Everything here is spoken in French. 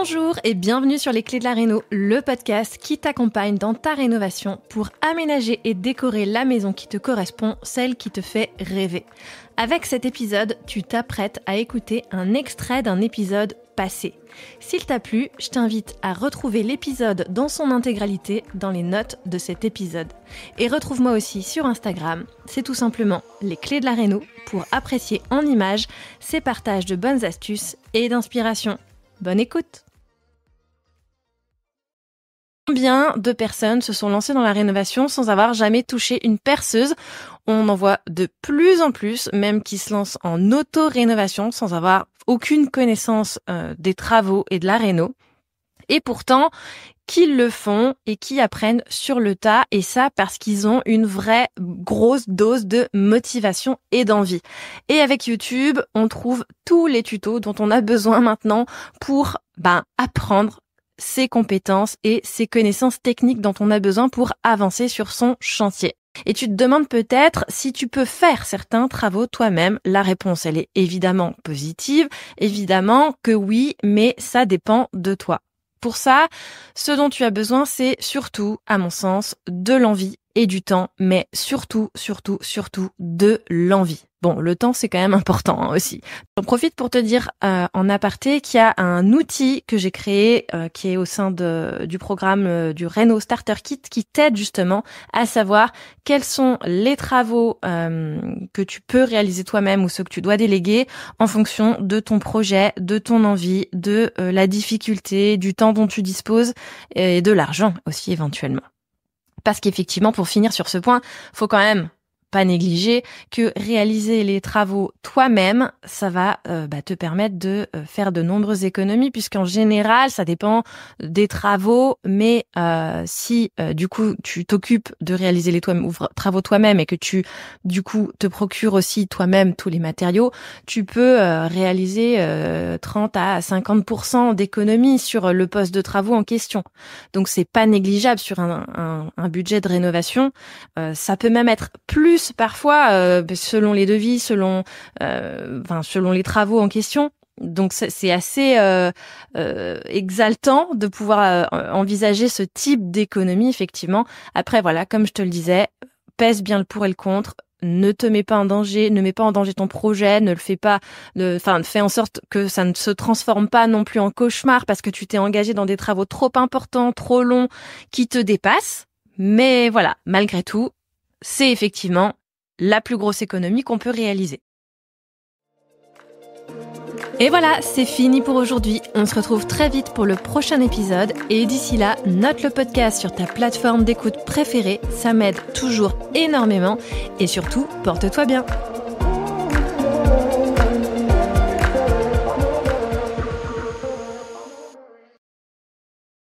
Bonjour et bienvenue sur Les Clés de la Réno, le podcast qui t'accompagne dans ta rénovation pour aménager et décorer la maison qui te correspond, celle qui te fait rêver. Avec cet épisode, tu t'apprêtes à écouter un extrait d'un épisode passé. S'il t'a plu, je t'invite à retrouver l'épisode dans son intégralité dans les notes de cet épisode. Et retrouve-moi aussi sur Instagram, c'est tout simplement Les Clés de la Réno pour apprécier en images ces partages de bonnes astuces et d'inspiration. Bonne écoute! Combien de personnes se sont lancées dans la rénovation sans avoir jamais touché une perceuse? On en voit de plus en plus, même qui se lancent en auto-rénovation sans avoir aucune connaissance des travaux et de la réno. Et pourtant, qui le font et qui apprennent sur le tas, et ça parce qu'ils ont une vraie grosse dose de motivation et d'envie. Et avec YouTube, on trouve tous les tutos dont on a besoin maintenant pour apprendre ses compétences et ses connaissances techniques dont on a besoin pour avancer sur son chantier. Et tu te demandes peut-être si tu peux faire certains travaux toi-même. La réponse, elle est évidemment positive, évidemment que oui, mais ça dépend de toi. Pour ça, ce dont tu as besoin, c'est surtout, à mon sens, de l'envie et du temps, mais surtout de l'envie. Bon, le temps, c'est quand même important aussi. J'en profite pour te dire en aparté qu'il y a un outil que j'ai créé qui est au sein du programme du Réno Starter Kit qui t'aide justement à savoir quels sont les travaux que tu peux réaliser toi-même ou ceux que tu dois déléguer en fonction de ton projet, de ton envie, de la difficulté, du temps dont tu disposes et de l'argent aussi éventuellement. Parce qu'effectivement, pour finir sur ce point, faut quand même pas négliger que réaliser les travaux toi-même, ça va te permettre de faire de nombreuses économies, puisqu'en général, ça dépend des travaux, mais si du coup tu t'occupes de réaliser les travaux toi-même et que tu du coup te procures aussi toi-même tous les matériaux, tu peux réaliser 30 à 50% d'économies sur le poste de travaux en question. Donc c'est pas négligeable sur un budget de rénovation. Ça peut même être plus parfois selon les devis, selon les travaux en question. Donc c'est assez exaltant de pouvoir envisager ce type d'économie effectivement. Après voilà, comme je te le disais, pèse bien le pour et le contre. Ne te mets pas en danger, ne mets pas en danger ton projet, ne le fais pas, fais en sorte que ça ne se transforme pas non plus en cauchemar parce que tu t'es engagé dans des travaux trop importants, trop longs, qui te dépassent. Mais voilà, malgré tout, c'est effectivement la plus grosse économie qu'on peut réaliser. Et voilà, c'est fini pour aujourd'hui. On se retrouve très vite pour le prochain épisode. Et d'ici là, note le podcast sur ta plateforme d'écoute préférée. Ça m'aide toujours énormément. Et surtout, porte-toi bien.